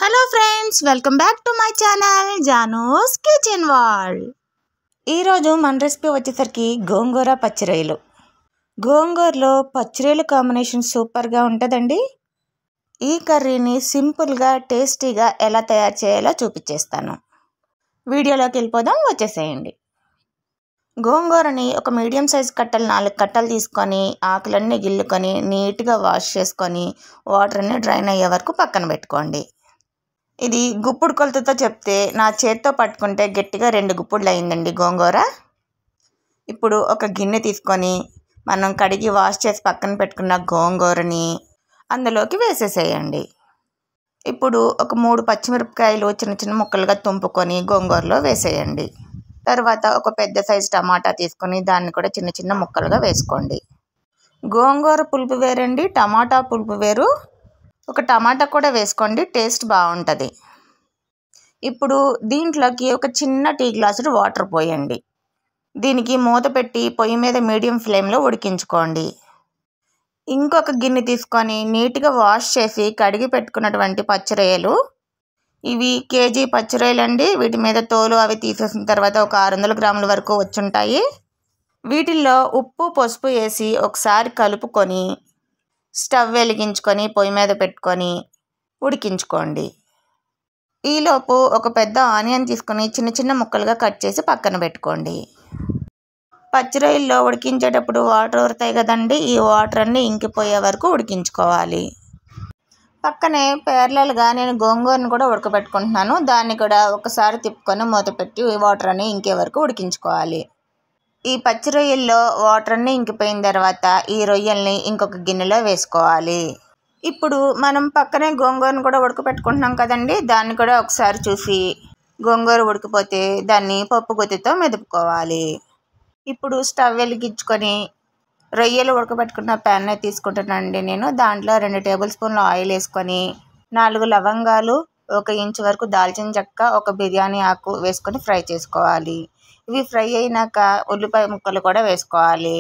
Hello friends, welcome back to my channel Janu's kitchen world. ఈరోజు మన recipe వచ్చేసరికి గోంగూర పచ్చిరొయ్యలు. గోంగూరలో పచ్చిరొయ్యలు కాంబినేషన్ సూపర్గా ఉంటుందండి. ఈ కర్రీని సింపుల్గా టేస్టీగా ఎలా తయారు చేయాలో చూపించేస్తాను. వీడియోలోకి వెళ్ళిపోదాం, వచ్చేసేయండి. గోంగూరని ఒక మీడియం సైజ్ కట్టలు 4 కట్టలు తీసుకొని ఆకులన్నీ గిల్లుకొని నీట్గా వాష్ చేసుకొని వాటర్ అన్నీ డ్రైన్ అయ్యే వరకు పక్కన పెట్టుకోండి. ఇది గుప్పుడు కొలతతో చెప్తే నా చేత్తో పట్టుకుంటే గట్టిగా 2 గుప్పుడులు అయిందండి గోంగూర. ఇప్పుడు ఒక గిన్నె తీసుకొని మనం కడిగి వాష్ చేసి పక్కన పెట్టుకున్న గోంగూరని అందులోకి వేసేసేయండి. ఇప్పుడు ఒక 3 పచ్చిమిరపకాయలు చిన్న చిన్న ముక్కలుగా తుంపుకొని గోంగూరలో వేసేయండి. తర్వాత ఒక పెద్ద సైజు టమాటా తీసుకొని దాన్ని కూడా చిన్న చిన్న ముక్కలుగా వేసుకోండి. గోంగూర పులుపు వేరండి, టమాటా పులుపు వేరు. ఒక టమాటా కూడా వేసుకోండి, టేస్ట్ బాగుంటుంది. ఇప్పుడు దీంట్లోకి ఒక చిన్న టీ గ్లాసుడు వాటర్ పోయండి. దీనికి మూత పెట్టి పొయ్యి మీద మీడియం ఫ్లేమ్లో ఉడికించుకోండి. ఇంకొక గిన్నె తీసుకొని నీట్గా వాష్ చేసి కడిగి పెట్టుకున్నటువంటి పచ్చిరొయ్యలు, ఇవి కేజీ పచ్చిరొయ్యలు అండి. వీటి మీద తోలు అవి తీసేసిన తర్వాత ఒక 600 గ్రాముల వరకు వచ్చుంటాయి. వీటిల్లో ఉప్పు పసుపు వేసి ఒకసారి కలుపుకొని స్టవ్ వెలిగించుకొని పొయ్యి మీద పెట్టుకొని ఉడికించుకోండి. ఈలోపు ఒక పెద్ద ఆనియన్ తీసుకొని చిన్న చిన్న ముక్కలుగా కట్ చేసి పక్కన పెట్టుకోండి. పచ్చిరొయ్యల్లో ఉడికించేటప్పుడు వాటర్ ఊరుతాయి కదండి, ఈ వాటర్ అన్నీ ఇంకిపోయే వరకు ఉడికించుకోవాలి. పక్కనే ప్యారలల్గా నేను గోంగూరను కూడా ఉడకబెట్టుకుంటున్నాను. దాన్ని కూడా ఒకసారి తిప్పుకొని మూత పెట్టి వాటర్ అన్నీ ఇంకే వరకు ఉడికించుకోవాలి. ఈ పచ్చి రొయ్యల్లో వాటర్ అన్నీ ఇంకిపోయిన తర్వాత ఈ రొయ్యల్ని ఇంకొక గిన్నెలో వేసుకోవాలి. ఇప్పుడు మనం పక్కనే గోంగూరను కూడా ఉడకపెట్టుకుంటున్నాం కదండి, దాన్ని కూడా ఒకసారి చూసి గోంగూర ఉడికిపోతే దాన్ని పప్పు గుత్తితో మెదుపుకోవాలి. ఇప్పుడు స్టవ్ వెలిగించుకొని రొయ్యలు ఉడకబెట్టుకున్న ప్యాన్ తీసుకుంటున్నానండి నేను. దాంట్లో 2 టేబుల్ స్పూన్ల ఆయిల్ వేసుకొని 4 లవంగాలు, 1 ఇంచు వరకు దాల్చిన చెక్క, 1 బిర్యానీ ఆకు వేసుకొని ఫ్రై చేసుకోవాలి. ఇవి ఫ్రై అయినాక ఉల్లిపాయ ముక్కలు కూడా వేసుకోవాలి.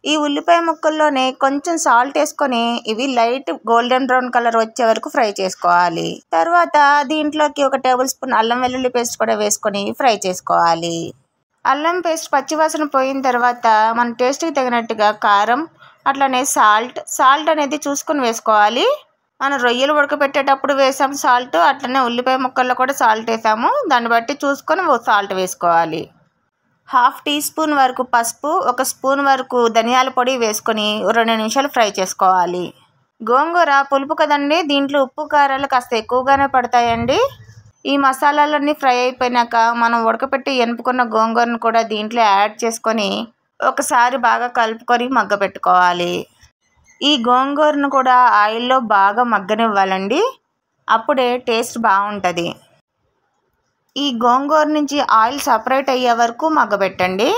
ఈ ఉల్లిపాయ ముక్కల్లోనే కొంచెం సాల్ట్ వేసుకొని ఇవి లైట్ గోల్డెన్ బ్రౌన్ కలర్ వచ్చే వరకు ఫ్రై చేసుకోవాలి. తర్వాత దీంట్లోకి 1 టేబుల్ స్పూన్ అల్లం వెల్లుల్లి పేస్ట్ కూడా వేసుకొని ఫ్రై చేసుకోవాలి. అల్లం పేస్ట్ పచ్చివాసన పోయిన తర్వాత మన టేస్ట్కి తగినట్టుగా కారం, అట్లనే సాల్ట్ అనేది చూసుకొని వేసుకోవాలి. మనం రొయ్యలు ఉడకబెట్టేటప్పుడు వేసాము సాల్ట్, అట్లనే ఉల్లిపాయ ముక్కల్లో కూడా సాల్ట్ వేసాము. దాన్ని బట్టి చూసుకొని సాల్ట్ వేసుకోవాలి. 1/2 టీ స్పూన్ వరకు పసుపు, 1 స్పూన్ వరకు ధనియాల పొడి వేసుకొని 2 నిమిషాలు ఫ్రై చేసుకోవాలి. గోంగూర పులుపు కదండి, దీంట్లో ఉప్పు కారాలు కాస్త ఎక్కువగానే పడతాయండి. ఈ మసాలాలన్నీ ఫ్రై అయిపోయినాక మనం ఉడకపెట్టి ఎనుపుకున్న గోంగూరను కూడా దీంట్లో యాడ్ చేసుకొని ఒకసారి బాగా కలుపుకొని మగ్గపెట్టుకోవాలి. ఈ గోంగూరను కూడా ఆయిల్లో బాగా మగ్గనివ్వాలండి, అప్పుడే టేస్ట్ బాగుంటుంది. ఈ గోంగూర నుంచి ఆయిల్ సపరేట్ అయ్యే వరకు మగ్గబెట్టండి.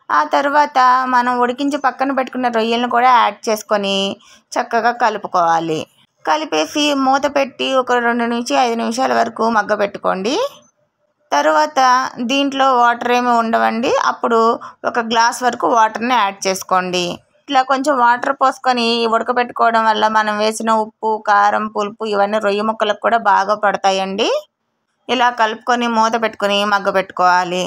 ఆ తర్వాత మనం ఉడికించి పక్కన పెట్టుకున్న రొయ్యలను కూడా యాడ్ చేసుకొని చక్కగా కలుపుకోవాలి. కలిపేసి మూత పెట్టి ఒక 2 నుంచి 5 నిమిషాల వరకు మగ్గబెట్టుకోండి. తర్వాత దీంట్లో వాటర్ ఏమి ఉండవండి, అప్పుడు 1 గ్లాస్ వరకు వాటర్ని యాడ్ చేసుకోండి. ఇట్లా కొంచెం వాటర్ పోసుకొని ఉడకబెట్టుకోవడం వల్ల మనం వేసిన ఉప్పు, కారం, పులుపు ఇవన్నీ రొయ్య ముక్కలకు కూడా బాగా పడతాయండి. ఇలా కలుపుకొని మూత పెట్టుకొని మగ్గబెట్టుకోవాలి.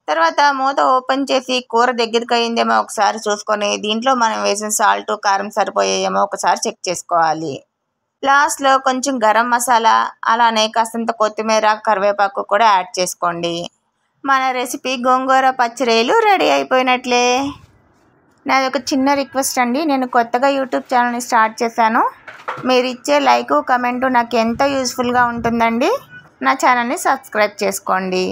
తర్వాత మూత ఓపెన్ చేసి కూర దగ్గరికి అయిందేమో ఒకసారి చూసుకొని దీంట్లో మనం వేసిన సాల్ట్, కారం సరిపోయేమో ఒకసారి చెక్ చేసుకోవాలి. లాస్ట్లో కొంచెం గరం మసాలా, అలానే కాస్తంత కొత్తిమీర, కరివేపాకు కూడా యాడ్ చేసుకోండి. మన రెసిపీ గోంగూర పచ్చిరొయ్యలు రెడీ అయిపోయినట్లే. నాది ఒక చిన్న రిక్వెస్ట్ అండి, నేను కొత్తగా యూట్యూబ్ ఛానల్ని స్టార్ట్ చేశాను. మీరు ఇచ్చే లైకు, కమెంటు నాకు ఎంతో యూస్ఫుల్గా ఉంటుందండి. నా ఛానల్ని సబ్స్క్రైబ్ చేసుకోండి.